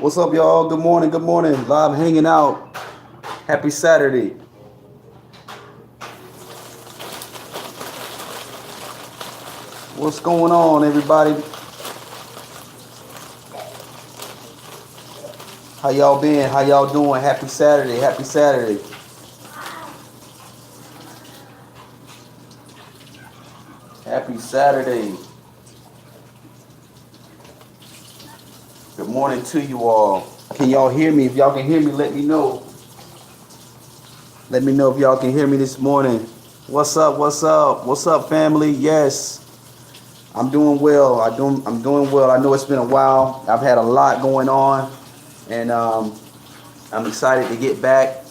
What's up, y'all? Good morning. Good morning. Live hanging out. Happy Saturday. What's going on, everybody? How y'all been? How y'all doing? Happy Saturday. Happy Saturday. Happy Saturday. Good morning to you all. Can y'all hear me? If y'all can hear me, let me know. Let me know if y'all can hear me this morning. What's up? What's up? What's up, family? Yes, I'm doing well. I'm doing well. I know it's been a while. I've had a lot going on, and I'm excited to get back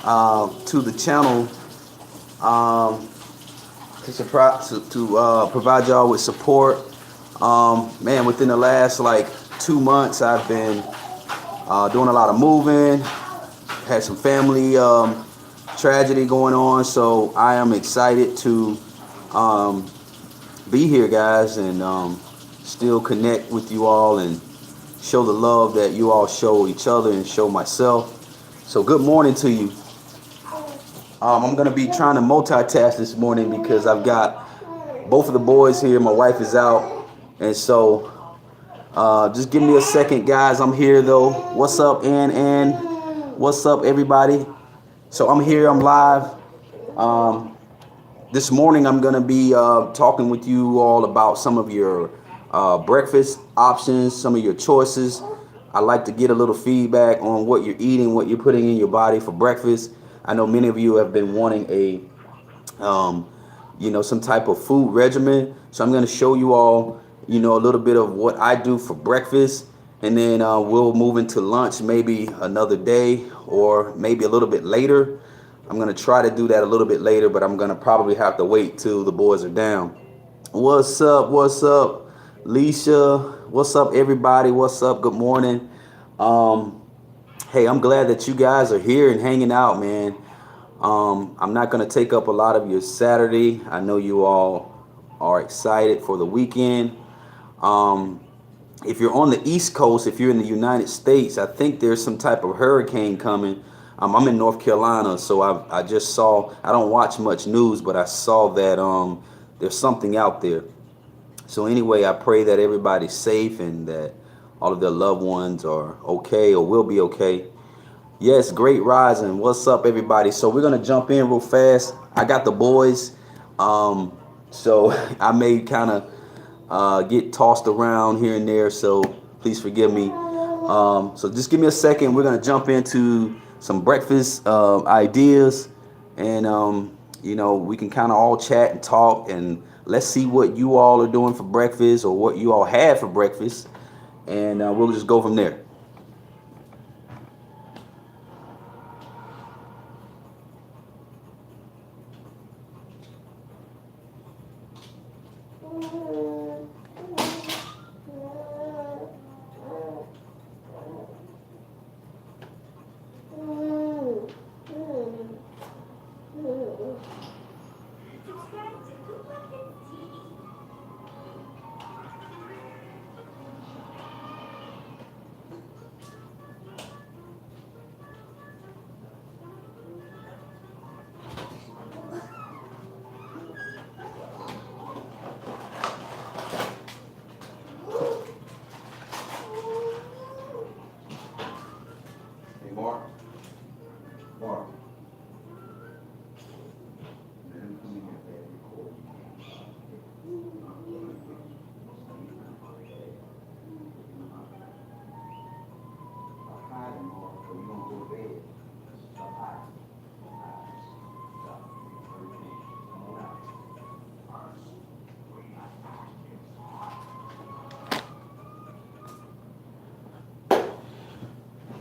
to the channel to provide y'all with support. Man, within the last like 2 months, I've been doing a lot of moving. Had some family tragedy going on, so I am excited to be here, guys, and still connect with you all and show the love that you all show each other and show myself. So good morning to you. I'm going to be trying to multitask this morning because I've got both of the boys here. My wife is out. And so just give me a second, guys. I'm here, though. What's up, Ann? What's up, everybody? So I'm here. I'm live. This morning, I'm going to be talking with you all about some of your breakfast options, some of your choices. I like to get a little feedback on what you're eating, what you're putting in your body for breakfast. I know many of you have been wanting some type of food regimen. So I'm going to show you all, a little bit of what I do for breakfast. And then we'll move into lunch maybe another day or maybe a little bit later. I'm going to try to do that a little bit later, but I'm going to probably have to wait till the boys are down. What's up? What's up, Leisha? What's up, everybody? What's up? Good morning. Hey, I'm glad that you guys are here and hanging out, man. I'm not going to take up a lot of your Saturday. I know you all are excited for the weekend. If you're on the East Coast, if you're in the United States, I think there's some type of hurricane coming. I'm in North Carolina, so I just saw, I don't watch much news, but I saw that there's something out there. So anyway, I pray that everybody's safe and that all of their loved ones are okay or will be okay. Yes, great rising. What's up, everybody? So we're gonna jump in real fast. I got the boys, so I may kind of get tossed around here and there. So please forgive me. So just give me a second. We're gonna jump into some breakfast ideas, and we can kind of all chat and talk, and let's see what you all are doing for breakfast or what you all had for breakfast, and we'll just go from there. Hey, Mark. Mark.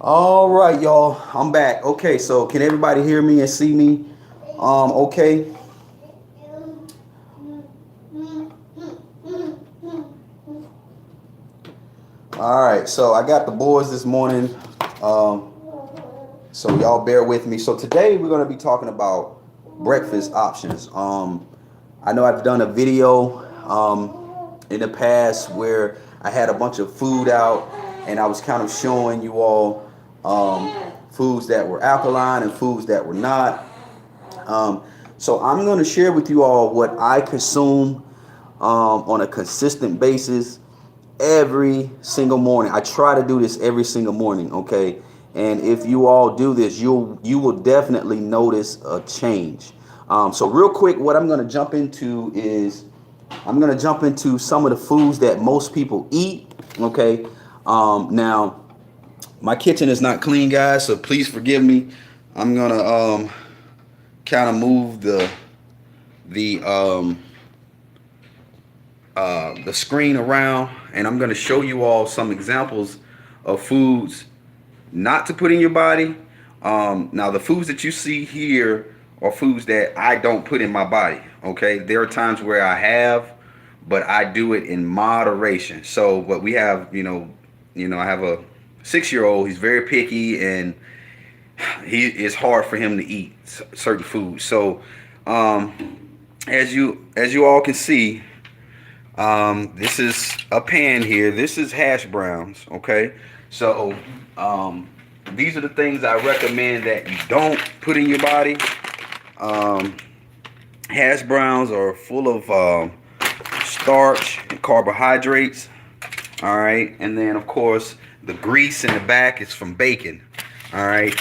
All right, y'all. I'm back. Okay, so can everybody hear me and see me? Okay. All right, so I got the boys this morning. So y'all bear with me. So today we're gonna be talking about breakfast options. I know I've done a video in the past where I had a bunch of food out and I was kind of showing you all foods that were alkaline and foods that were not. Um, so I'm going to share with you all what I consume on a consistent basis every single morning. I try to do this every single morning, okay? And if you all do this, you will definitely notice a change. So real quick, what I'm going to jump into is I'm going to jump into some of the foods that most people eat, okay? Now, my kitchen is not clean, guys, so please forgive me. I'm going to kind of move the the screen around, and I'm going to show you all some examples of foods not to put in your body. Now, the foods that you see here are foods that I don't put in my body. Okay, there are times where I have, but I do it in moderation. So, but we have, I have a 6-year old. He's very picky, and it's hard for him to eat certain foods. So, as you all can see, this is a pan here. This is hash browns. Okay, so these are the things I recommend that you don't put in your body. Hash browns are full of starch and carbohydrates. All right, and then of course the grease in the back is from bacon. All right,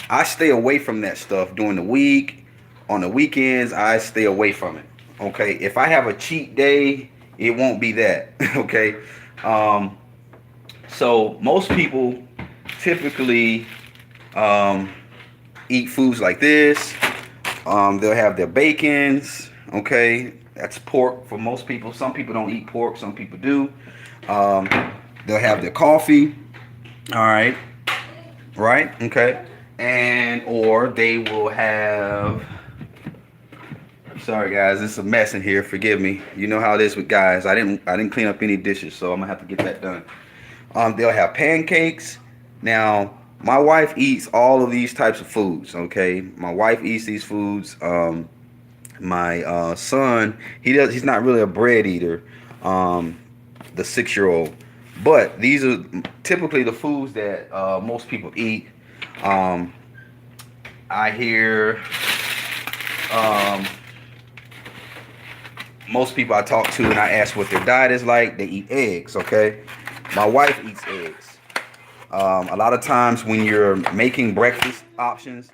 I stay away from that stuff during the week. On the weekends, I stay away from it. Okay, if I have a cheat day, it won't be that. Okay, so most people typically eat foods like this. They'll have their bacons. Okay, that's pork for most people. Some people don't eat pork. Some people do. They'll have their coffee. All right, right. Okay, and or they will have. Sorry guys, it's a mess in here. Forgive me. You know how it is with guys. I didn't clean up any dishes, so I'm gonna have to get that done. They'll have pancakes. Now, my wife eats all of these types of foods. Okay, my wife eats these foods. My son, he's not really a bread eater. The 6-year-old, but these are typically the foods that most people eat. I hear. Most people I talk to and I ask what their diet is like, they eat eggs, okay? My wife eats eggs. A lot of times when you're making breakfast options,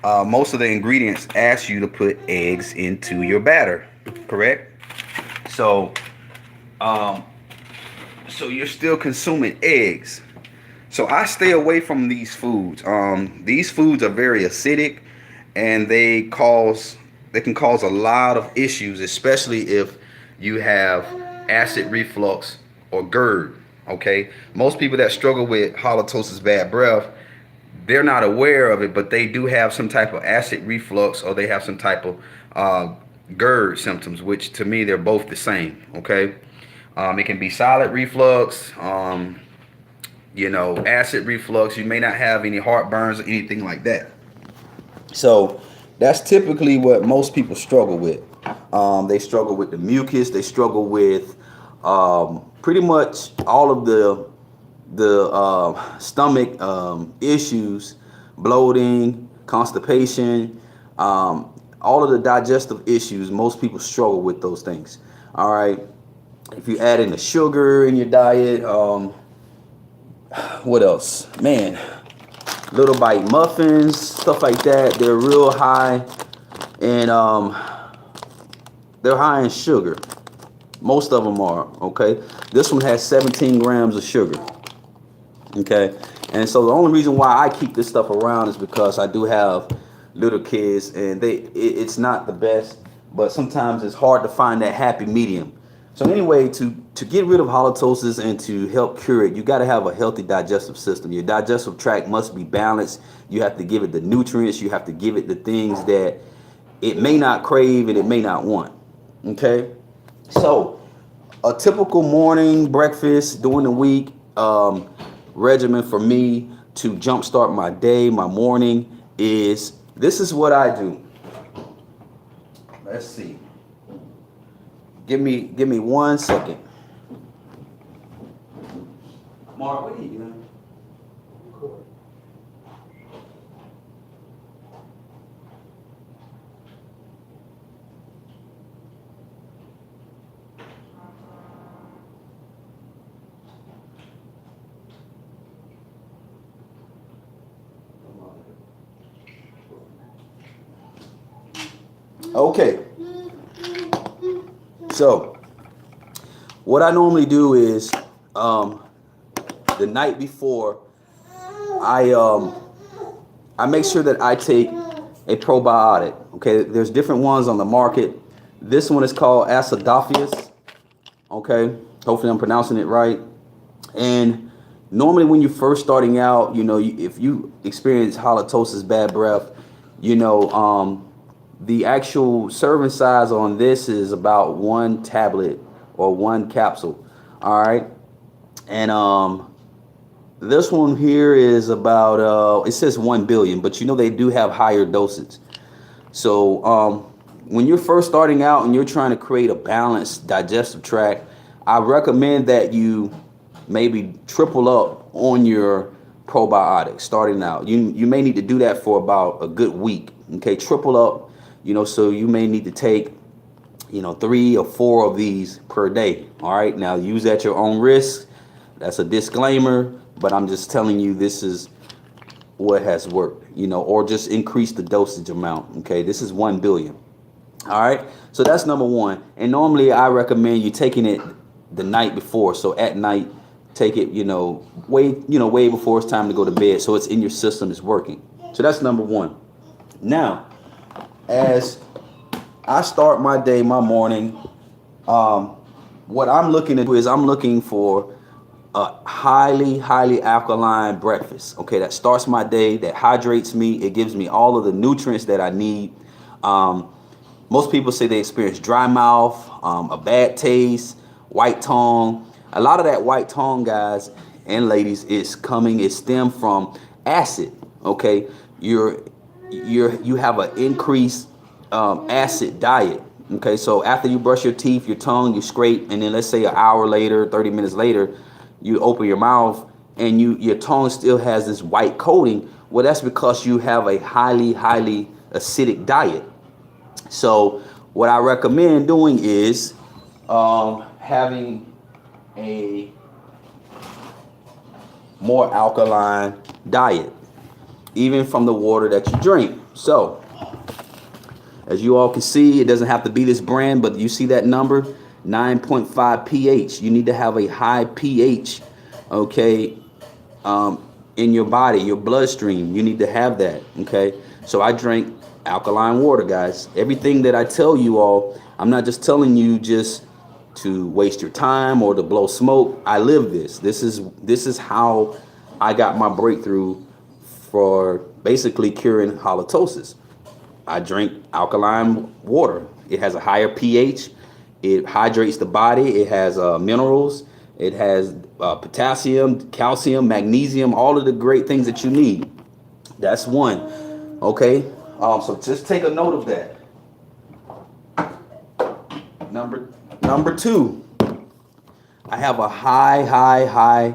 most of the ingredients ask you to put eggs into your batter, correct? So, so you're still consuming eggs. So I stay away from these foods. These foods are very acidic, and they can cause a lot of issues, especially if you have acid reflux or GERD. Okay, most people that struggle with halitosis, bad breath, they're not aware of it, but they do have some type of acid reflux, or they have some type of GERD symptoms, which to me they're both the same. Okay, it can be solid reflux, acid reflux. You may not have any heartburns or anything like that. So that's typically what most people struggle with. They struggle with the mucus. They struggle with pretty much all of the stomach issues, bloating, constipation, all of the digestive issues. Most people struggle with those things. All right. If you add in the sugar in your diet, what else? Man, little bite muffins, stuff like that. They're real high, and they're high in sugar. Most of them are. Okay, this one has 17 grams of sugar. Okay, and so the only reason why I keep this stuff around is because I do have little kids, and it's not the best, but sometimes it's hard to find that happy medium. So anyway, to get rid of halitosis and to help cure it, you got to have a healthy digestive system. Your digestive tract must be balanced. You have to give it the nutrients. You have to give it the things that it may not crave and it may not want. Okay? So a typical morning breakfast during the week regimen for me to jumpstart my day, my morning, is this is what I do. Let's see. Give me 1 second. Mark, what are you doing? Okay. So what I normally do is the night before I make sure that I take a probiotic. Okay, there's different ones on the market. This one is called acidophilus. Okay, hopefully I'm pronouncing it right. And normally when you're first starting out, you know, if you experience halitosis, bad breath, you know, the actual serving size on this is about 1 tablet or 1 capsule. All right. And this one here is about it says 1 billion, but you know they do have higher dosage. So when you're first starting out and you're trying to create a balanced digestive tract, I recommend that you maybe triple up on your probiotics starting out. You may need to do that for about a good week. Okay, triple up. You know, so you may need to take, you know, 3 or 4 of these per day. All right. Now use at your own risk. That's a disclaimer, but I'm just telling you this is what has worked, you know, or just increase the dosage amount. Okay. This is 1 billion. All right. So that's number 1. And normally I recommend you taking it the night before. So at night, take it, way before it's time to go to bed. So it's in your system, it's working. So that's number 1. Now, as I start my day, my morning, what I'm looking to do is I'm looking for a highly alkaline breakfast. Okay, that starts my day, that hydrates me. It gives me all of the nutrients that I need. Most people say they experience dry mouth, a bad taste, white tongue. A lot of that white tongue, guys and ladies, it stem from acid. Okay, you have an increased acid diet. Okay, so after you brush your teeth, your tongue, you scrape, and then let's say an hour later, 30 minutes later, you open your mouth and your tongue still has this white coating. Well, that's because you have a highly acidic diet. So what I recommend doing is having a more alkaline diet, even from the water that you drink. So as you all can see, it doesn't have to be this brand, but you see that number, 9.5 pH. You need to have a high pH, okay, in your body, your bloodstream. You need to have that, okay? So I drink alkaline water, guys. Everything that I tell you all, I'm not just telling you just to waste your time or to blow smoke. I live this. This is how I got my breakthrough for basically curing halitosis. I drink alkaline water. It has a higher pH. It hydrates the body. It has minerals. It has potassium, calcium, magnesium, all of the great things that you need. That's one. Okay. So just take a note of that. Number 2, I have a high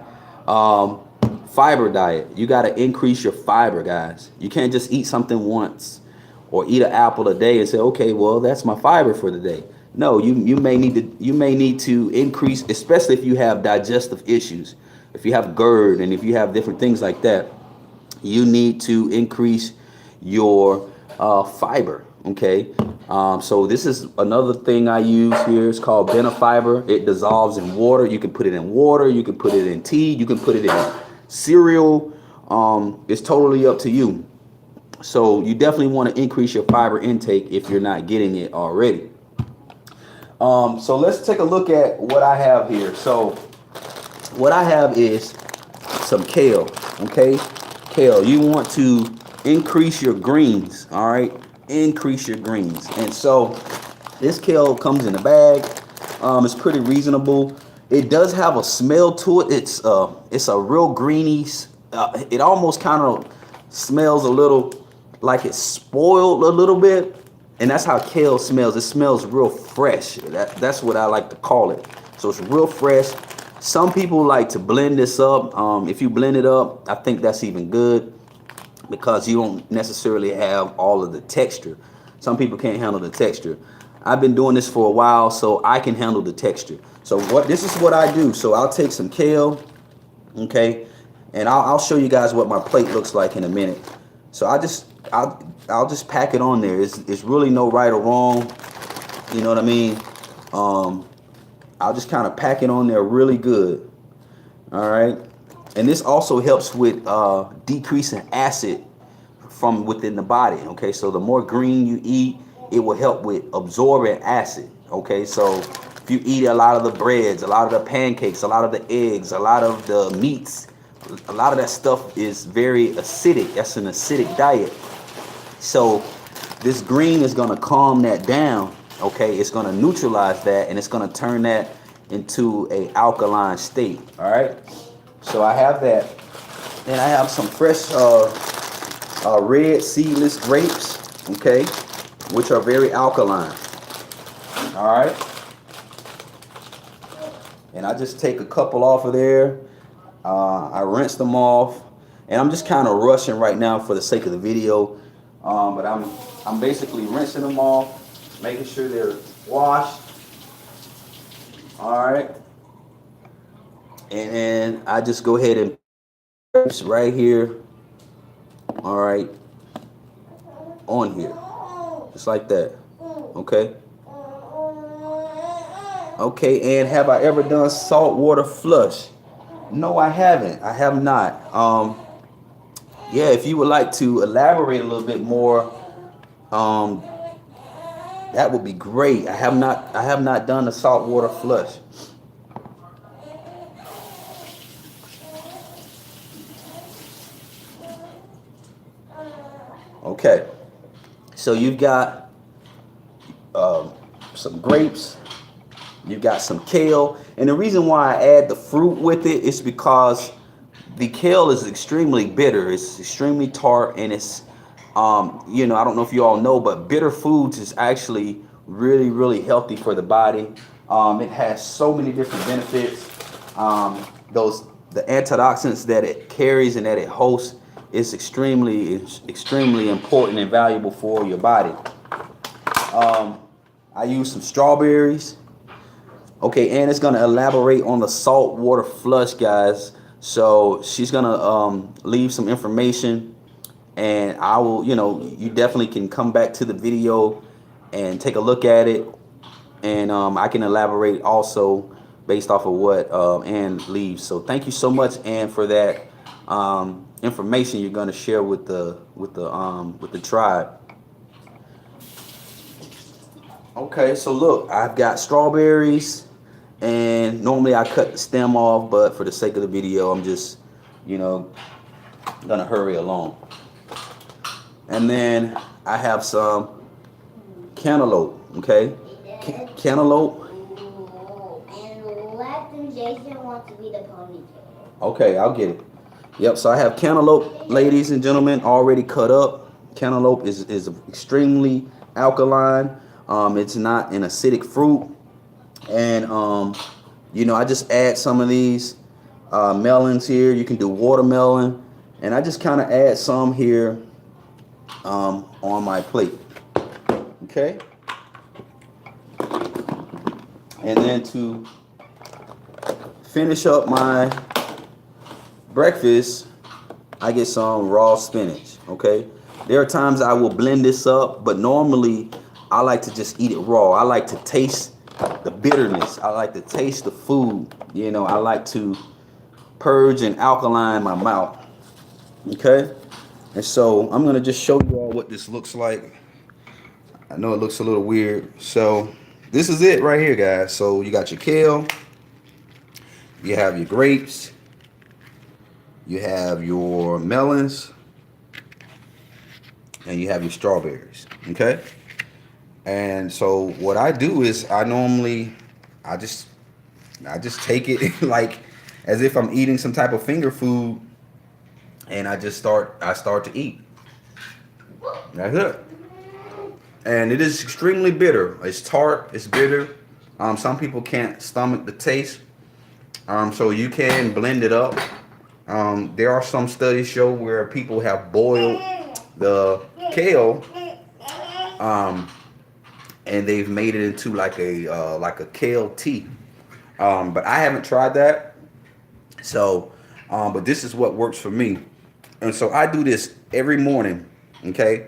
fiber diet. You got to increase your fiber, guys. You can't just eat something once or eat an apple a day and say, okay, well, that's my fiber for the day. No, you may need to increase, especially if you have digestive issues, if you have GERD, and if you have different things like that. You need to increase your fiber. Okay. So this is another thing I use here. It's called Benefiber. It dissolves in water. You can put it in water. You can put it in tea. You can put it in cereal. It's totally up to you. So you definitely want to increase your fiber intake if you're not getting it already. So let's take a look at what I have here. So what I have is some kale. Okay. Kale. You want to increase your greens. All right. Increase your greens. And so this kale comes in a bag. It's pretty reasonable. It does have a smell to it. It's a real greeny. It almost kind of smells a little like it's spoiled a little bit, and that's how kale smells. It smells real fresh. That's what I like to call it. So it's real fresh. Some people like to blend this up. If you blend it up, I think that's even good because you don't necessarily have all of the texture. Some people can't handle the texture. I've been doing this for a while, so I can handle the texture. So this is what I do. So I'll take some kale, okay, and I'll show you guys what my plate looks like in a minute. So I'll just pack it on there. It's really no right or wrong. You know what I mean? I'll just kind of pack it on there really good. All right. And this also helps with decreasing acid from within the body. Okay. So the more green you eat, it will help with absorbing acid. Okay. So if you eat a lot of the breads, a lot of the pancakes, a lot of the eggs, a lot of the meats, a lot of that stuff is very acidic. That's an acidic diet. So this green is going to calm that down. Okay, it's going to neutralize that, and it's going to turn that into a alkaline state. All right, so I have that, and I have some fresh red seedless grapes, okay, which are very alkaline. All right, and I just take a couple off of there. I rinse them off, and I'm just kind of rushing right now for the sake of the video, but I'm basically rinsing them off, making sure they're washed. All right, and then I just go ahead and put right here. All right, on here, just like that. Okay. Okay, and have I ever done salt water flush? No, I haven't. I have not. Yeah, if you would like to elaborate a little bit more, that would be great. I have not done the salt water flush. Okay, so you've got some grapes, you've got some kale, and the reason why I add the fruit with it is because the kale is extremely bitter. It's extremely tart, and it's you know, I don't know if you all know, but bitter foods is actually really, really healthy for the body. It has so many different benefits. The antioxidants that it carries and that it hosts is extremely important and valuable for your body. I use some strawberries. Okay, and it's gonna elaborate on the salt water flush, guys. So she's gonna leave some information, and I will, you know, you definitely can come back to the video and take a look at it, and I can elaborate also based off of what Ann leaves. So thank you so much, Ann, for that information you're gonna share with the tribe. Okay, so look, I've got strawberries, and normally I cut the stem off, but for the sake of the video, I'm just, you know, gonna hurry along. And then I have some cantaloupe, okay? Cantaloupe. And let Jason want to be the ponytail. Okay, I'll get it. Yep, so I have cantaloupe, ladies and gentlemen, already cut up. Cantaloupe is extremely alkaline. It's not an acidic fruit. And, you know, I just add some of these melons here. You can do watermelon. And I just kind of add some here on my plate. Okay. And then to finish up my breakfast, I get some raw spinach. Okay. There are times I will blend this up, but normally I like to just eat it raw. I like to taste the bitterness. I like to taste the food. You know, I like to purge and alkaline my mouth. Okay. And so I'm going to just show you all what this looks like. I know it looks a little weird. So this is it right here, guys. So you got your kale. You have your grapes. You have your melons. And you have your strawberries. Okay. And so what I do is I just take it like as if I'm eating some type of finger food, and I start to eat. That's it. And it is extremely bitter. It's tart, it's bitter. Some people can't stomach the taste. So you can blend it up. There are some studies show where people have boiled the kale, um, and they've made it into like a kale tea. But I haven't tried that. So, but this is what works for me. And so I do this every morning, okay?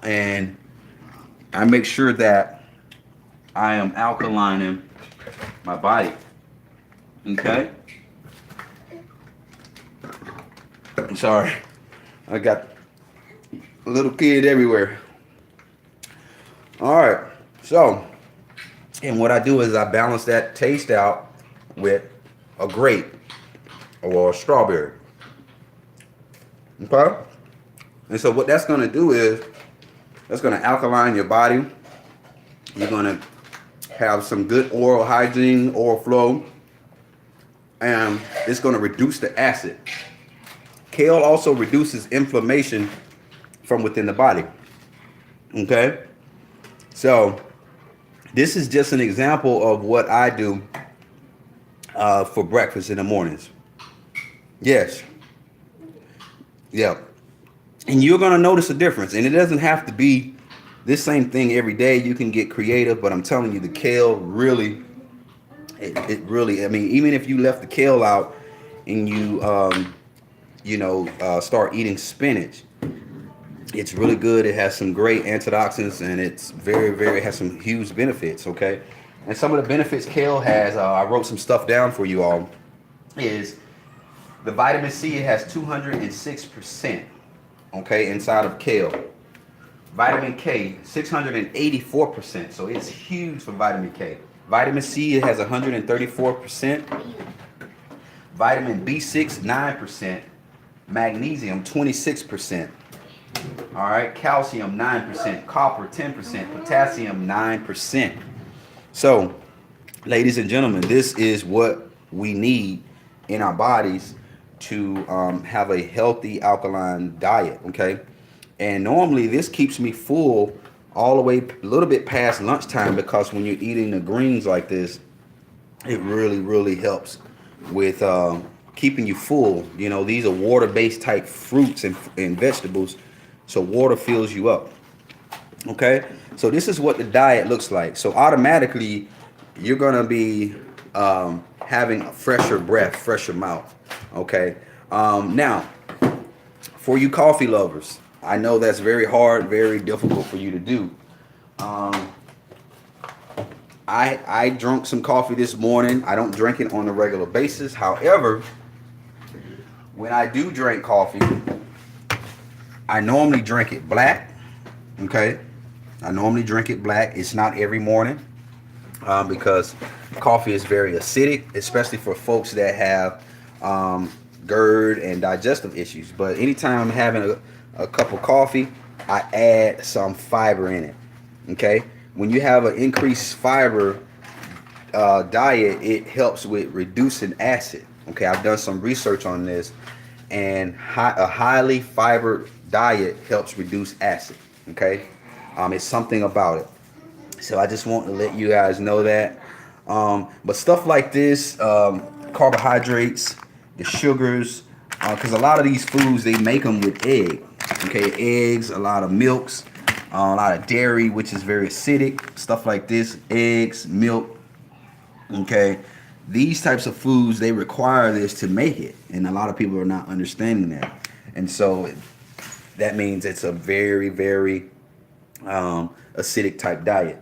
And I make sure that I am alkalining my body, okay? I'm sorry, I got a little kid everywhere. All right, so, and what I do is I balance that taste out with a grape or a strawberry, okay? And so what that's gonna do is that's gonna alkaline your body. You're gonna have some good oral hygiene, oral flow, and it's gonna reduce the acid. Kale also reduces inflammation from within the body. Okay? So, this is just an example of what I do for breakfast in the mornings. Yes. Yeah. And you're going to notice a difference. And it doesn't have to be this same thing every day. You can get creative, but I'm telling you, the kale really, it really, I mean, even if you left the kale out and start eating spinach, it's really good. It has some great antioxidants, and it's very has some huge benefits. Okay, and some of the benefits kale has, I wrote some stuff down for you all. Is the vitamin C? It has 206%. Okay, inside of kale. Vitamin K, 684%. So it's huge for vitamin K. Vitamin C, it has 134%. Vitamin B6, 9%. Magnesium, 26%. All right, calcium 9%, copper 10%, potassium 9%. So, ladies and gentlemen, this is what we need in our bodies to have a healthy alkaline diet. Okay, and normally this keeps me full all the way a little bit past lunchtime, because when you're eating the greens like this, it really helps with keeping you full. You know, these are water-based type fruits and vegetables. So water fills you up. Okay, so this is what the diet looks like. So automatically, you're gonna be having a fresher breath, fresher mouth. Okay, now for you coffee lovers, I know that's very hard, very difficult for you to do. I drank some coffee this morning. I don't drink it on a regular basis. However, when I do drink coffee, I normally drink it black. Okay, I normally drink it black. It's not every morning because coffee is very acidic, especially for folks that have GERD and digestive issues. But anytime I'm having a cup of coffee, I add some fiber in it. Okay, when you have an increased fiber diet, it helps with reducing acid. Okay, I've done some research on this, and a highly fiber diet helps reduce acid. Okay, it's something about it. So I just want to let you guys know that. But stuff like this, carbohydrates, the sugars, because a lot of these foods, they make them with egg. Okay, eggs, a lot of milks, a lot of dairy, which is very acidic. Stuff like this, eggs, milk. Okay, these types of foods, they require this to make it, and a lot of people are not understanding that. And so that means it's a very acidic type diet.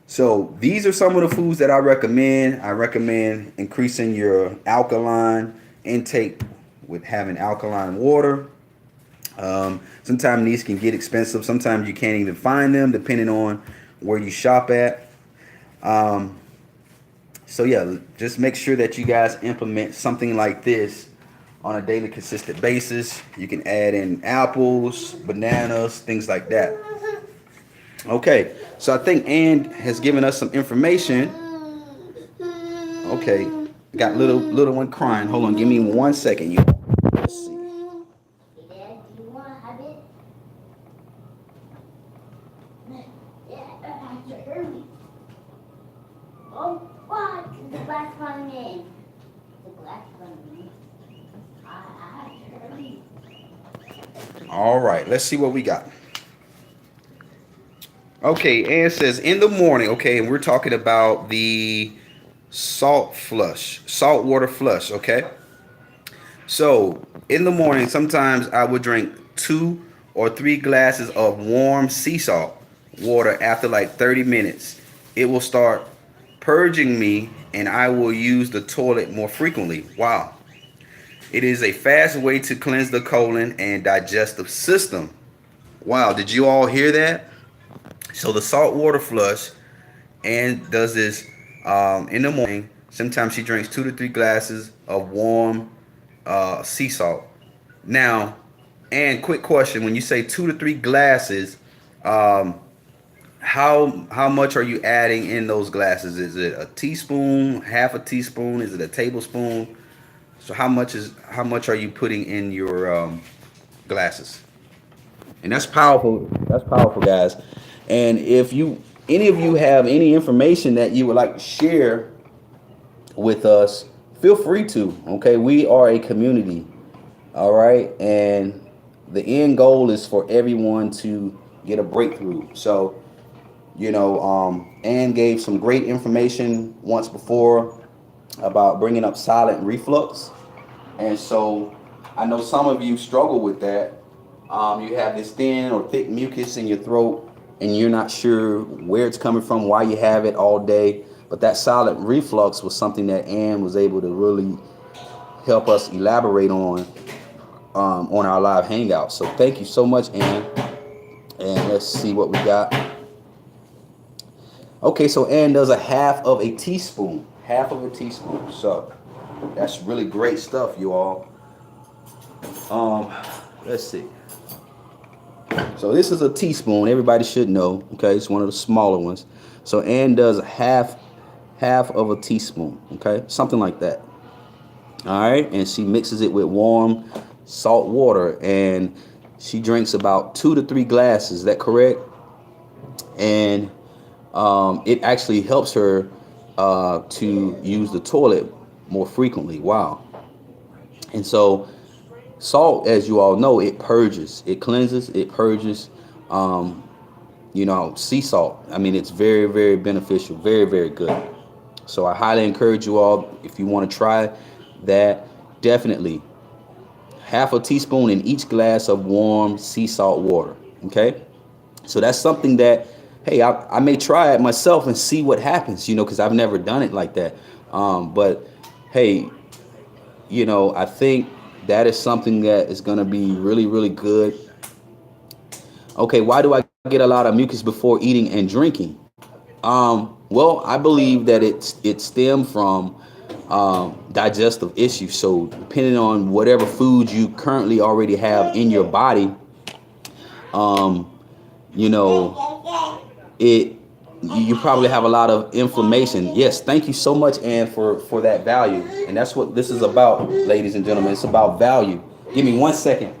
So these are some of the foods that I recommend. I recommend increasing your alkaline intake with having alkaline water. Sometimes these can get expensive. Sometimes you can't even find them depending on where you shop at. So yeah, just make sure that you guys implement something like this on a daily consistent basis. You can add in apples, bananas, things like that. Okay, so I think Ann has given us some information. Okay, got little one crying. Hold on, give me 1 second. Let's see. Dad, do you want to have it? Yeah, I have to hurry. Oh, what? The last one in. that's gonna be. I heard. All right, let's see what we got. Okay, Ann says in the morning. Okay, and we're talking about the salt water flush. Okay, so in the morning, sometimes I would drink 2 or 3 glasses of warm sea salt water after like 30 minutes. It will start purging me, and I will use the toilet more frequently. Wow. It is a fast way to cleanse the colon and digestive system. Wow, did you all hear that? So the salt water flush and does this in the morning. Sometimes she drinks 2 to 3 glasses of warm sea salt. Now, and quick question: when you say 2 to 3 glasses, um, how much are you adding in those glasses? Is it a teaspoon, half a teaspoon? Is it a tablespoon? So how much are you putting in your glasses? And that's powerful. That's powerful, guys. And if you any of you have any information that you would like to share with us, feel free to. Okay, we are a community. All right, and the end goal is for everyone to get a breakthrough. So, Anne gave some great information once before about bringing up silent reflux. And so I know some of you struggle with that. You have this thin or thick mucus in your throat, and you're not sure where it's coming from, why you have it all day. But that silent reflux was something that Ann was able to really help us elaborate on our live hangout. So thank you so much, Ann. And let's see what we got. Okay, so Ann does a half of a teaspoon. Half of a teaspoon. So that's really great stuff, you all. Let's see. So this is a teaspoon. Everybody should know. Okay, it's one of the smaller ones. So Ann does a half of a teaspoon. Okay, something like that. All right, and she mixes it with warm salt water, and she drinks about 2 to 3 glasses. Is that correct? And it actually helps her to use the toilet more frequently. Wow. And so salt, as you all know, it purges, it cleanses, it purges. Sea salt. I mean, it's very, very beneficial, very, very good. So I highly encourage you all, if you want to try that, definitely half a teaspoon in each glass of warm sea salt water. Okay. So that's something that, hey, I may try it myself and see what happens, because I've never done it like that. But hey, I think that is something that is going to be really, really good. Okay, why do I get a lot of mucus before eating and drinking? Well, I believe that it stemmed from digestive issues. So depending on whatever food you currently already have in your body, you know, it you probably have a lot of inflammation. Yes, thank you so much, Ann, for that value. And that's what this is about, ladies and gentlemen. It's about value. Give me 1 second.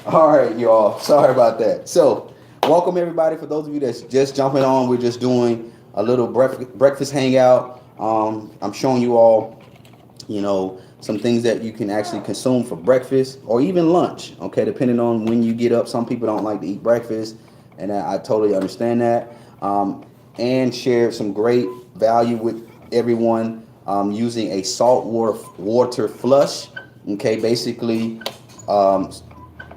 All right, y'all. Sorry about that. So, welcome everybody. For those of you that's just jumping on, we're just doing a little breakfast hangout. I'm showing you all, some things that you can actually consume for breakfast or even lunch. Okay, depending on when you get up. Some people don't like to eat breakfast, and I totally understand that. And shared some great value with everyone using a salt water flush. Okay, basically.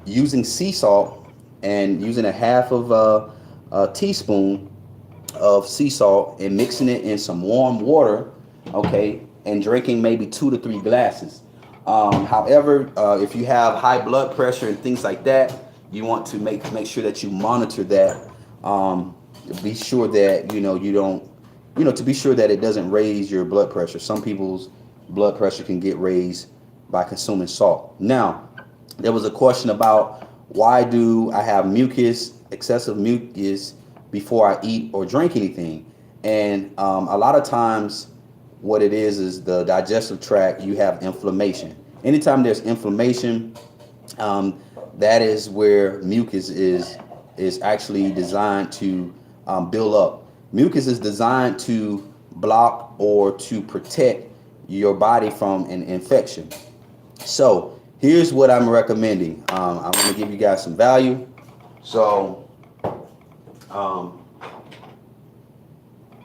Using sea salt and using a half of a teaspoon of sea salt and mixing it in some warm water, okay, and drinking maybe 2 to 3 glasses. However, if you have high blood pressure and things like that, you want to make sure that you monitor that. Um, be sure that you don't, to be sure that it doesn't raise your blood pressure. Some people's blood pressure can get raised by consuming salt. Now, there was a question about why do I have mucus, excessive mucus, before I eat or drink anything, and a lot of times what it is the digestive tract. You have inflammation. Anytime there's inflammation, um, that is where mucus is actually designed to build up. Mucus is designed to block or to protect your body from an infection. So here's what I'm recommending. I'm going to give you guys some value. So um,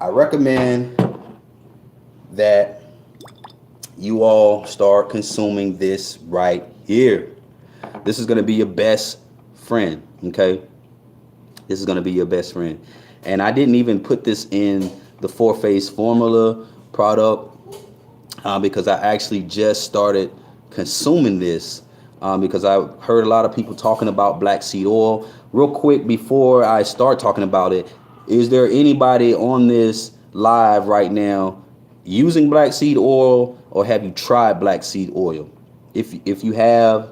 I recommend that you all start consuming this right here. This is going to be your best friend, okay? This is going to be your best friend. And I didn't even put this in the 4-phase formula product because I actually just started consuming this because I heard a lot of people talking about black seed oil. Real quick, before I start talking about it, is there anybody on this live right now using black seed oil, or have you tried black seed oil? If you have,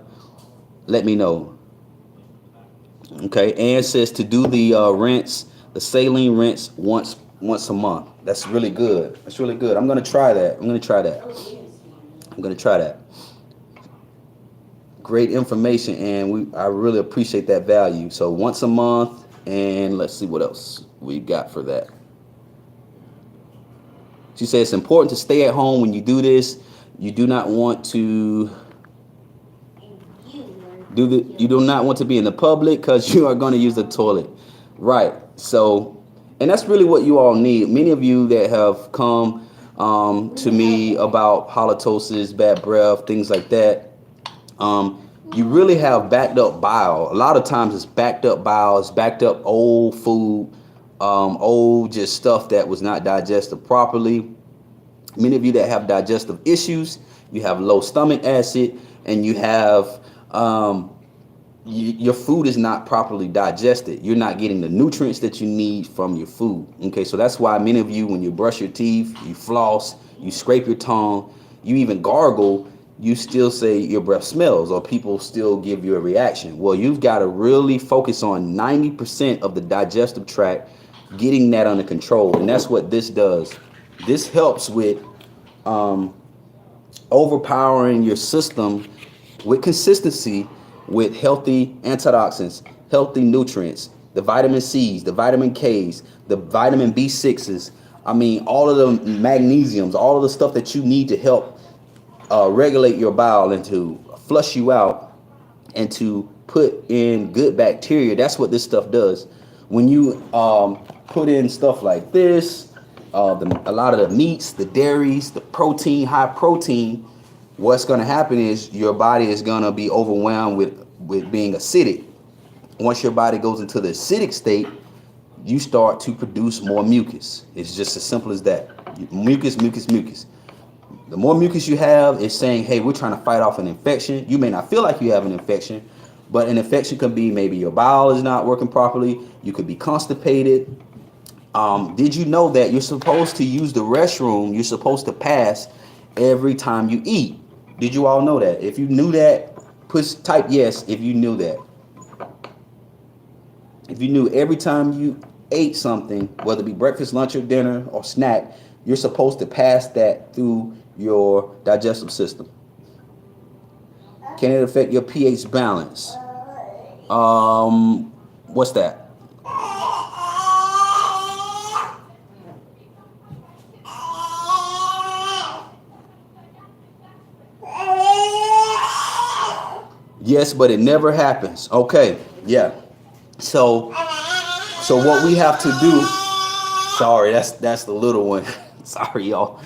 let me know. Okay, Ann says to do the rinse, the saline rinse once a month. That's really good. That's really good. I'm gonna try that. I'm gonna try that. Great information, and I really appreciate that value. So once a month, and let's see what else we got for that. She says it's important to stay at home when you do this. You do not want to you do not want to be in the public because you are going to use the toilet. Right. So, and that's really what you all need. Many of you that have come to me about halitosis, bad breath, things like that, you really have backed up bile. A lot of times it's backed up bile, it's backed up old food, old just stuff that was not digested properly. Many of you that have digestive issues, you have low stomach acid, and you have your food is not properly digested. You're not getting the nutrients that you need from your food. Okay, so that's why many of you, when you brush your teeth, you floss, you scrape your tongue, you even gargle, you still say your breath smells, or people still give you a reaction. Well, you've got to really focus on 90% of the digestive tract, getting that under control, and that's what this does. This helps with overpowering your system with consistency, with healthy antioxidants, healthy nutrients, the vitamin C's, the vitamin K's, the vitamin B6s. I mean, all of the magnesiums, all of the stuff that you need to help regulate your bowel and to flush you out and to put in good bacteria. That's what this stuff does. When you put in stuff like this, a lot of the meats, the dairies, the protein, high protein, what's going to happen is your body is going to be overwhelmed with being acidic. Once your body goes into the acidic state, you start to produce more mucus. It's just as simple as that. Mucus. The more mucus you have, it's saying, hey, we're trying to fight off an infection. You may not feel like you have an infection, but an infection could be maybe your bowel is not working properly. You could be constipated. Did you know that you're supposed to use the restroom? You're supposed to pass every time you eat. Did you all know that? If you knew that, type yes if you knew that. If you knew every time you ate something, whether it be breakfast, lunch, or dinner, or snack, you're supposed to pass that through your digestive system. Can it affect your pH balance? What's that? Yes, but it never happens. Okay, yeah. So what we have to do. Sorry, that's the little one. Sorry, y'all.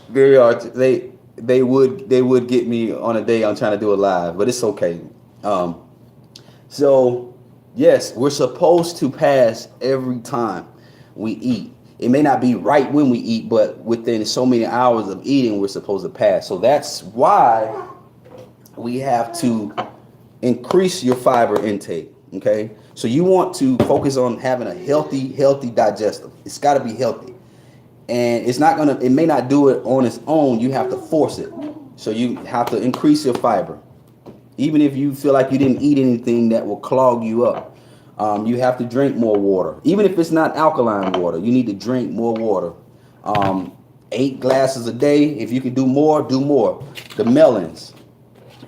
They would get me on a day I'm trying to do it live, but it's okay. So yes, we're supposed to pass every time we eat. It may not be right when we eat, but within so many hours of eating, we're supposed to pass. So that's why we have to increase your fiber intake. Okay, so you want to focus on having a healthy digestive. It's got to be healthy, and it's not gonna. It may not do it on its own. You have to force it. So you have to increase your fiber, even if you feel like you didn't eat anything that will clog you up. You have to drink more water, even if it's not alkaline water. You need to drink more water. 8 glasses a day. If you can do more, do more. The melons.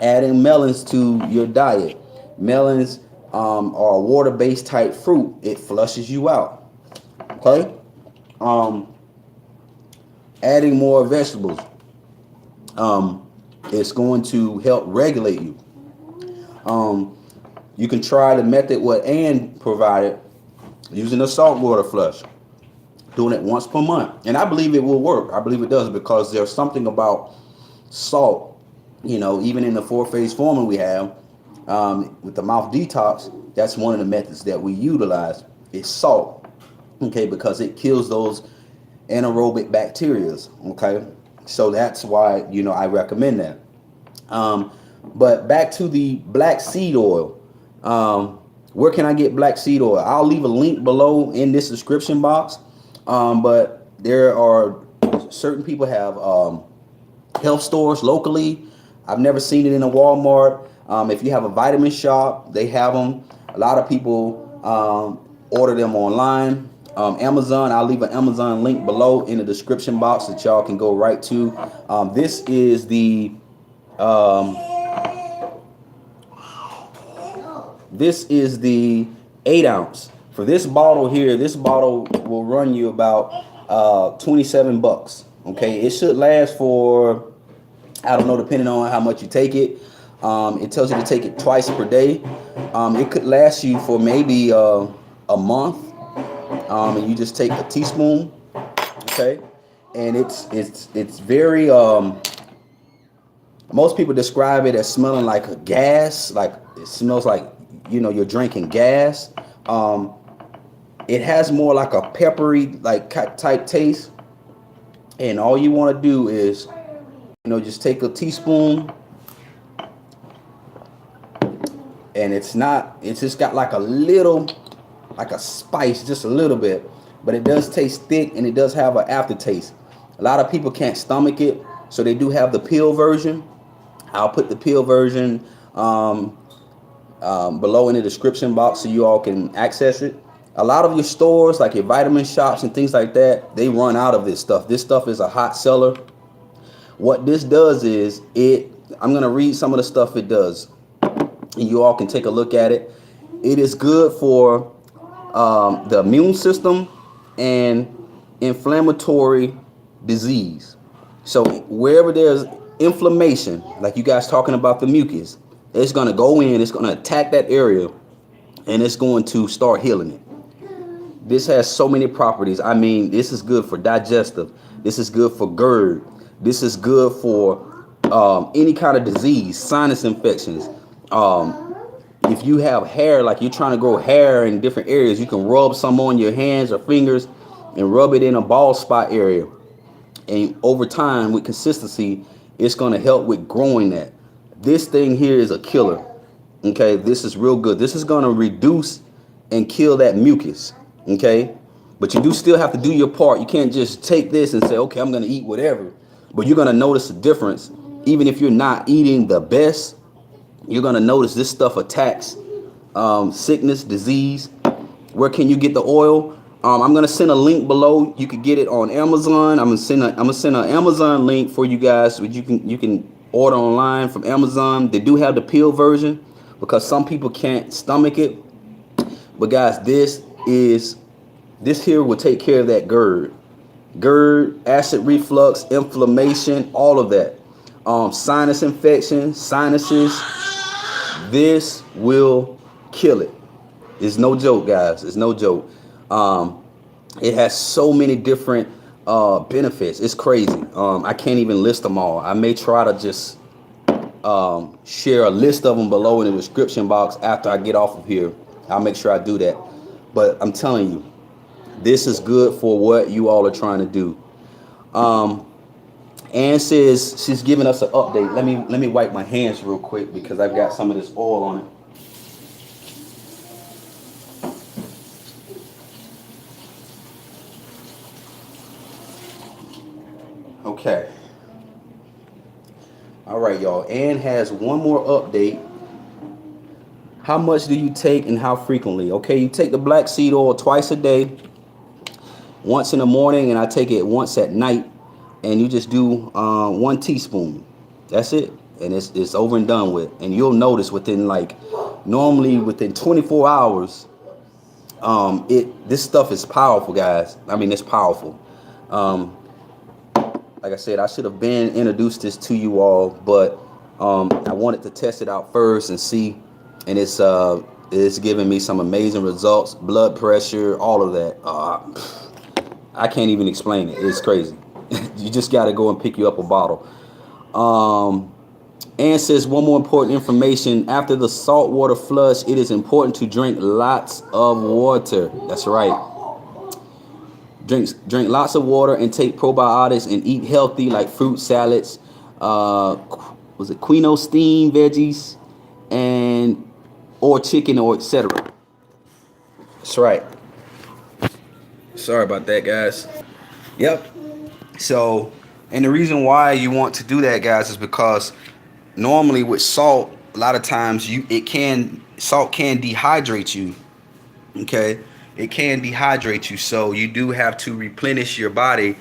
Adding melons to your diet. Melons are a water-based type fruit. It flushes you out. Okay. Adding more vegetables. It's going to help regulate you. You can try the method what Ann provided, using a saltwater flush, doing it once per month, and I believe it will work. I believe it does, because there's something about salt. Even in the 4-phase formula we have with the mouth detox, that's one of the methods that we utilize. Is salt, okay, because it kills those anaerobic bacteria. Okay, so that's why I recommend that. But back to the black seed oil. Where can I get black seed oil? I'll leave a link below in this description box. But there are certain people have health stores locally. I've never seen it in a Walmart. If you have a vitamin shop, they have them. A lot of people order them online. Amazon, I'll leave an Amazon link below in the description box that y'all can go right to. This is the 8 ounce. For this bottle here, this bottle will run you about 27 bucks. Okay, it should last for, I don't know, depending on how much you take it. It tells you to take it twice per day. It could last you for maybe a month. And you just take a teaspoon. Okay, and it's very most people describe it as smelling like a gas, like it smells like you're drinking gas. It has more like a peppery like type taste, and all you want to do is just take a teaspoon, and it's just got like a spice, just a little bit, but it does taste thick, and it does have an aftertaste. A lot of people can't stomach it, so they do have the pill version. I'll put the pill version below in the description box so you all can access it. A lot of your stores, like your vitamin shops and things like that, they run out of this stuff. This stuff is a hot seller. What this does is I'm going to read some of the stuff it does, and you all can take a look at it. It is good for the immune system and inflammatory disease. So wherever there's inflammation, like you guys talking about the mucus, it's going to go in, it's going to attack that area, and it's going to start healing it. This has so many properties. I mean, this is good for digestive. This is good for GERD. This is good for any kind of disease, sinus infections. If you have hair, like you're trying to grow hair in different areas, you can rub some on your hands or fingers and rub it in a bald spot area. And over time, with consistency, it's going to help with growing that. This thing here is a killer. Okay, this is real good. This is going to reduce and kill that mucus. Okay, but you do still have to do your part. You can't just take this and say, okay, I'm going to eat whatever. But you're going to notice a difference. Even if you're not eating the best, you're going to notice this stuff attacks sickness, disease. Where can you get the oil? I'm going to send a link below. You can get it on Amazon. I'm going to send an Amazon link for you guys, which you can order online from Amazon. They do have the pill version because some people can't stomach it. But guys, this here will take care of that GERD, acid reflux, inflammation, all of that. Sinus infection, sinuses. This will kill it. It's no joke, guys. It's no joke. It has so many different benefits. It's crazy. I can't even list them all. I may try to just share a list of them below in the description box after I get off of here. I'll make sure I do that. But I'm telling you, this is good for what you all are trying to do. Um, Ann says she's giving us an update. Let me wipe my hands real quick because I've got some of this oil on it. Okay. All right, y'all. Ann has one more update. How much do you take and how frequently? Okay, you take the black seed oil twice a day, once in the morning, and I take it once at night. And you just do 1 teaspoon. That's it, and it's over and done with. And you'll notice within normally within 24 hours, this stuff is powerful, guys. I mean, it's powerful. Um, like I said, I should have been introduced this to you all, but I wanted to test it out first and see, and it's giving me some amazing results. Blood pressure, all of that. I can't even explain it. It's crazy. You just got to go and pick you up a bottle. And says one more important information. After the saltwater flush, it is important to drink lots of water. That's right. Drink lots of water and take probiotics and eat healthy like fruit salads. Was it quinoa steamed veggies and or chicken or etc. That's right. Sorry about that, guys. Yep. So, and the reason why you want to do that, guys, is because normally with salt, a lot of times salt can dehydrate you. Okay, it can dehydrate you, so you do have to replenish your body.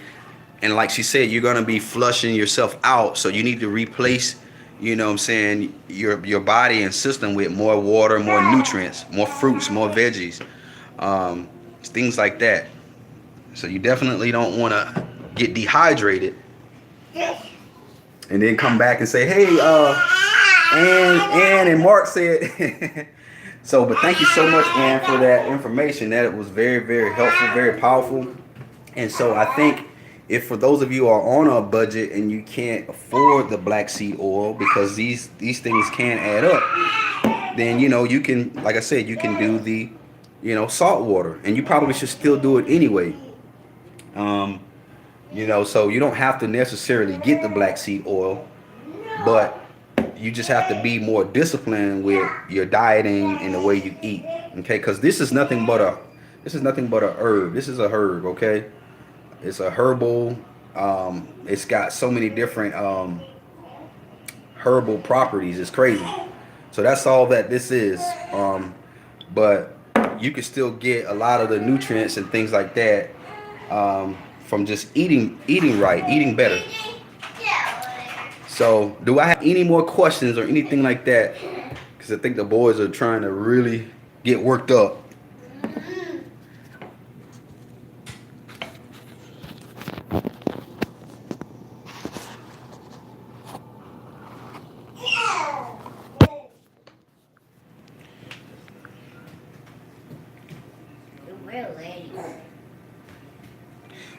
And like she said, you're gonna be flushing yourself out, so you need to replace, you know what I'm saying, your body and system with more water, more nutrients, more fruits, more veggies, things like that. So you definitely don't want to get dehydrated and then come back and say, hey, Ann and Mark said. So, but thank you so much, Ann, for that information. That was very, very helpful, very powerful. And so I think if for those of you who are on a budget and you can't afford the black seed oil because these things can add up, then you can, like I said, you can do the salt water, and you probably should still do it anyway. So you don't have to necessarily get the black seed oil, but you just have to be more disciplined with your dieting and the way you eat. Okay, because this is nothing but a herb. This is a herb. Okay, it's a herbal. It's got so many different herbal properties. It's crazy. So that's all that this is. But you can still get a lot of the nutrients and things like that from just eating right, eating better. So, do I have any more questions or anything like that? Because I think the boys are trying to really get worked up.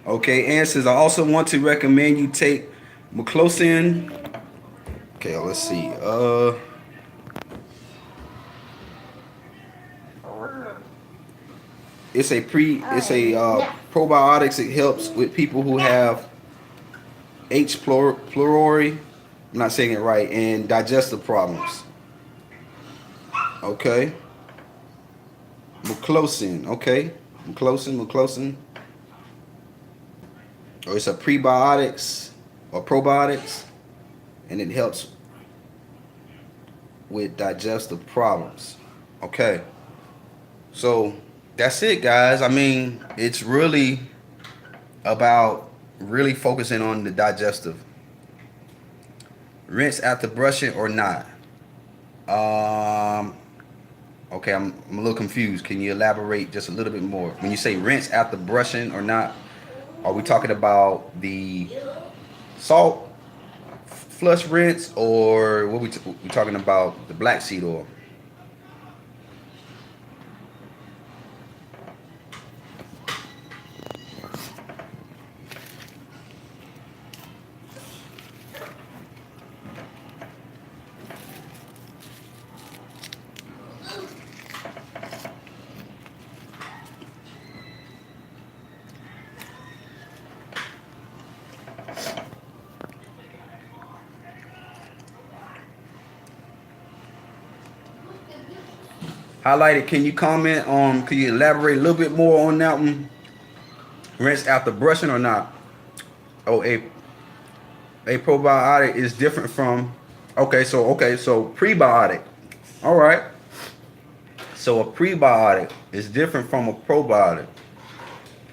Okay, Ann says, I also want to recommend you take Muclosin. Okay, let's see. It's a probiotics. It helps with people who have H. pylori. I'm not saying it right, and digestive problems. Okay. Muclosin. Okay. Muclosin. Or it's a prebiotics or probiotics, and it helps with digestive problems. Okay. So that's it, guys. I mean, it's really about really focusing on the digestive. Rinse after brushing or not? Okay, I'm a little confused. Can you elaborate just a little bit more? When you say rinse after brushing or not, are we talking about the salt flush rinse, or what we talking about the black seed oil? Highlighted, can you comment on, can you elaborate a little bit more on that one? Rinse after brushing or not? Oh, a probiotic is different from, okay, so prebiotic. All right. So a prebiotic is different from a probiotic.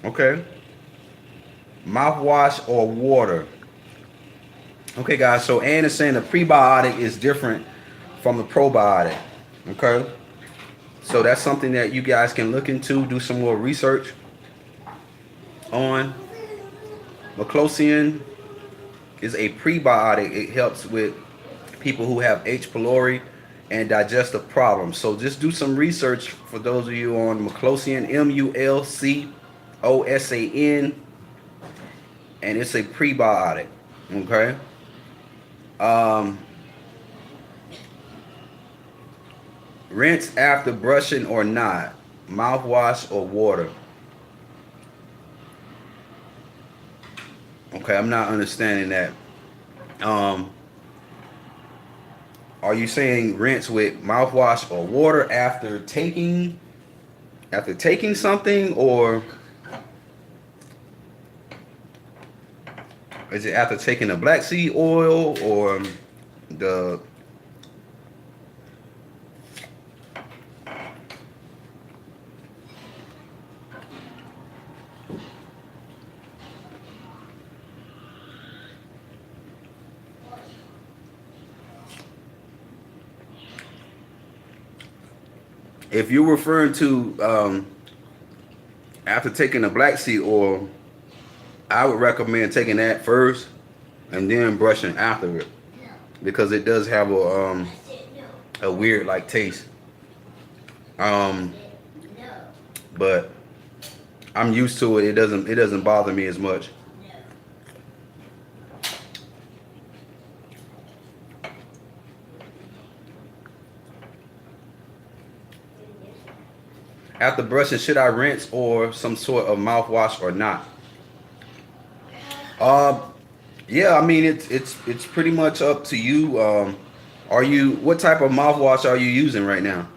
Okay. Mouthwash or water. Okay, guys. So Ann is saying the prebiotic is different from the probiotic. Okay. So that's something that you guys can look into, do some more research on. Meclocian is a prebiotic. It helps with people who have H. pylori and digestive problems. So just do some research for those of you on Meclocian, Mulcosan, and it's a prebiotic. Okay. Rinse after brushing or not? Mouthwash or water? Okay, I'm not understanding that. Are you saying rinse with mouthwash or water after taking something, or is it after taking the black seed oil or the if you're referring to after taking the black seed oil, I would recommend taking that first and then brushing after it, because it does have a weird like taste. But I'm used to it. It doesn't bother me as much. After brushing, should I rinse or some sort of mouthwash or not? Yeah, I mean it's pretty much up to you. What type of mouthwash are you using right now?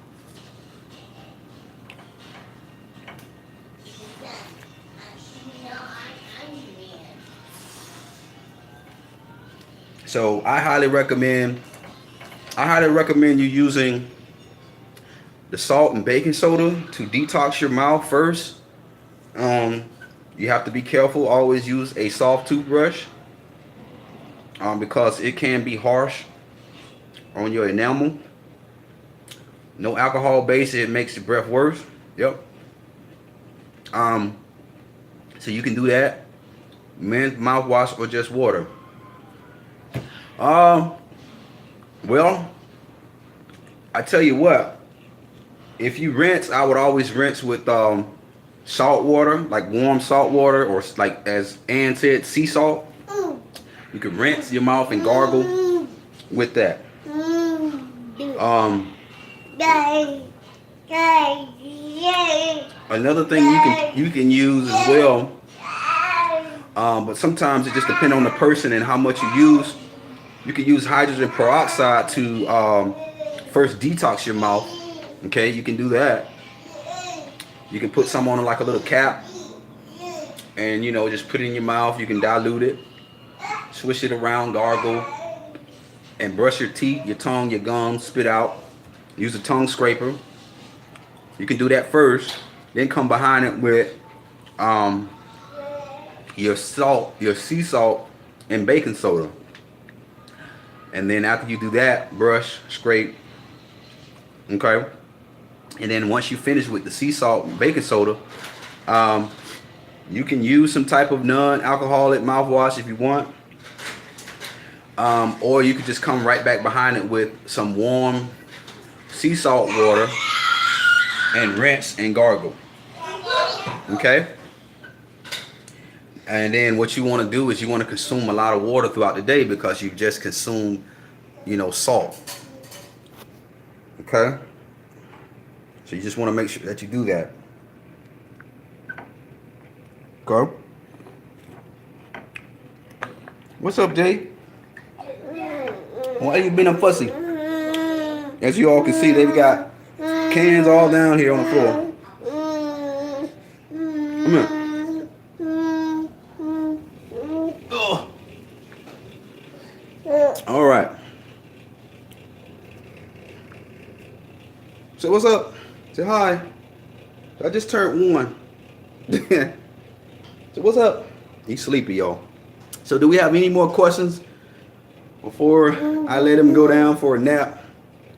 So I highly recommend you using the salt and baking soda to detox your mouth first. You have to be careful. Always use a soft toothbrush, because it can be harsh on your enamel. No alcohol base, it makes your breath worse. Yep. So you can do that. Men's mouthwash or just water. Well, I tell you what. If you rinse, I would always rinse with salt water, like warm salt water, or like as Ann said, sea salt. You can rinse your mouth and gargle with that. Another thing you can use as well, but sometimes it just depends on the person and how much you use. You can use hydrogen peroxide to first detox your mouth. Okay, you can do that. You can put some on like a little cap, and just put it in your mouth. You can dilute it, swish it around, gargle, and brush your teeth, your tongue, your gums, spit out. Use a tongue scraper. You can do that first, then come behind it with your salt, your sea salt, and baking soda. And then after you do that, brush, scrape. Okay. And then once you finish with the sea salt and baking soda, you can use some type of non-alcoholic mouthwash if you want. Or you could just come right back behind it with some warm sea salt water and rinse and gargle. Okay? And then what you want to do is you want to consume a lot of water throughout the day, because you've just consumed, salt. Okay? So you just want to make sure that you do that. Go. What's up, Jay? Why you being a fussy? As you all can see, they've got cans all down here on the floor. Come here. Ugh. All right. So what's up? Say hi. I just turned 1. So what's up? He's sleepy, y'all. So do we have any more questions before I let him go down for a nap?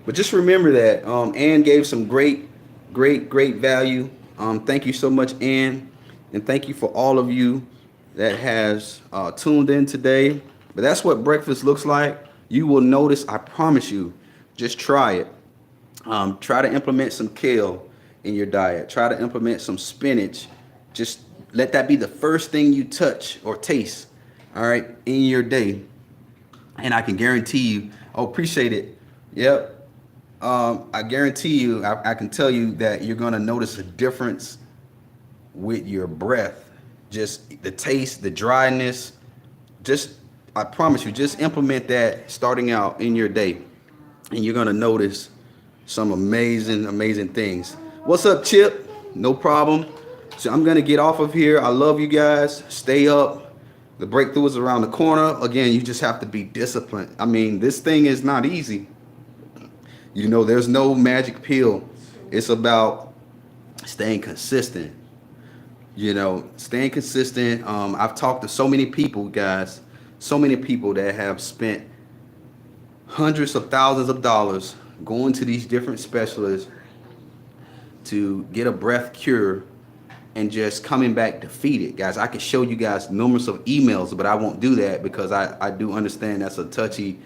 But just remember that Ann gave some great value. Thank you so much, Ann, and thank you for all of you that has tuned in today. But that's what breakfast looks like. You will notice, I promise you, just try it. Try to implement some kale in your diet. Try to implement some spinach. Just let that be the first thing you touch or taste, all right, in your day. And I can guarantee you, oh, appreciate it. Yep. I guarantee you, I can tell you that you're going to notice a difference with your breath. Just the taste, the dryness. Just, I promise you, just implement that starting out in your day. And you're going to notice some amazing things. What's up, Chip? No problem. So I'm going to get off of here. I love you guys. Stay up. The breakthrough is around the corner. Again, you just have to be disciplined. I mean, this thing is not easy. You know, there's no magic pill. It's about staying consistent. You know, staying consistent. I've talked to so many people, guys. So many people that have spent hundreds of thousands of dollars going to these different specialists to get a breath cure and just coming back defeated. Guys, I can show you guys numerous of emails, but I won't do that because I do understand that's a touchy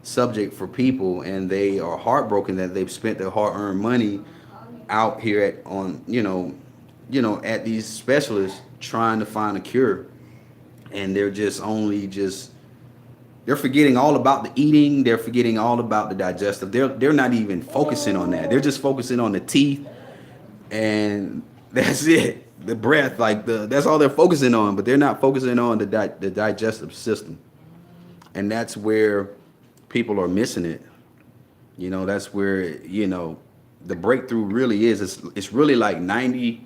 subject for people, and they are heartbroken that they've spent their hard-earned money out here at these specialists trying to find a cure, and they're forgetting all about the eating. They're forgetting all about the digestive. They're not even focusing on that. They're just focusing on the teeth, and that's it. The breath, that's all they're focusing on, but they're not focusing on the digestive system, and that's where people are missing it. You know, that's where, the breakthrough really is. It's really like 80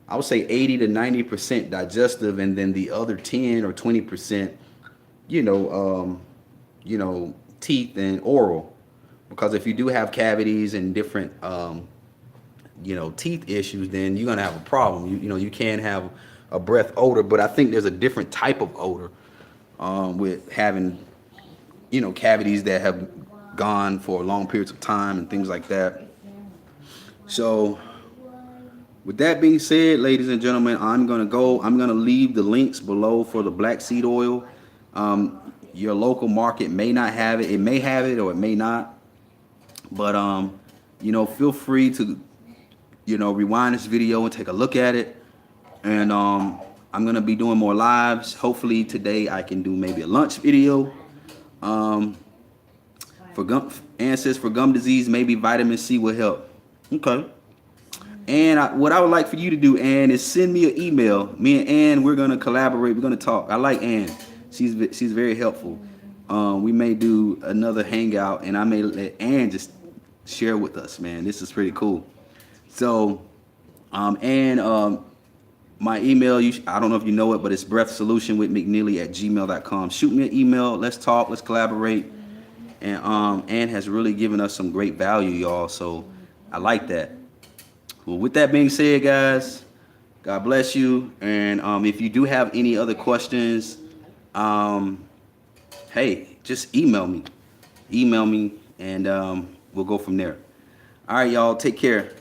to 90% digestive, and then the other 10 or 20%, teeth and oral. Because if you do have cavities and different, teeth issues, then you're gonna have a problem. You can have a breath odor, but I think there's a different type of odor with having cavities that have gone for long periods of time and things like that. So with that being said, ladies and gentlemen, I'm gonna leave the links below for the black seed oil. Your local market may not have it. It may have it or it may not, but feel free to rewind this video and take a look at it. And I'm gonna be doing more lives. Hopefully today I can do maybe a lunch video. For gum disease, maybe vitamin C will help. Okay. And what I would like for you to do, Ann, is send me an email. Me and Ann, we're gonna collaborate. We're gonna talk. I like Ann. She's very helpful. We may do another hangout, and I may let Ann just share with us. Man, this is pretty cool. So, Ann, my email, I don't know if you know it, but it's breathsolutionwithmcneely@gmail.com. Shoot me an email. Let's talk. Let's collaborate. And Ann has really given us some great value, y'all. So I like that. Well, with that being said, guys, God bless you. And if you do have any other questions, hey, just email me. And we'll go from there. All right, y'all. Take care.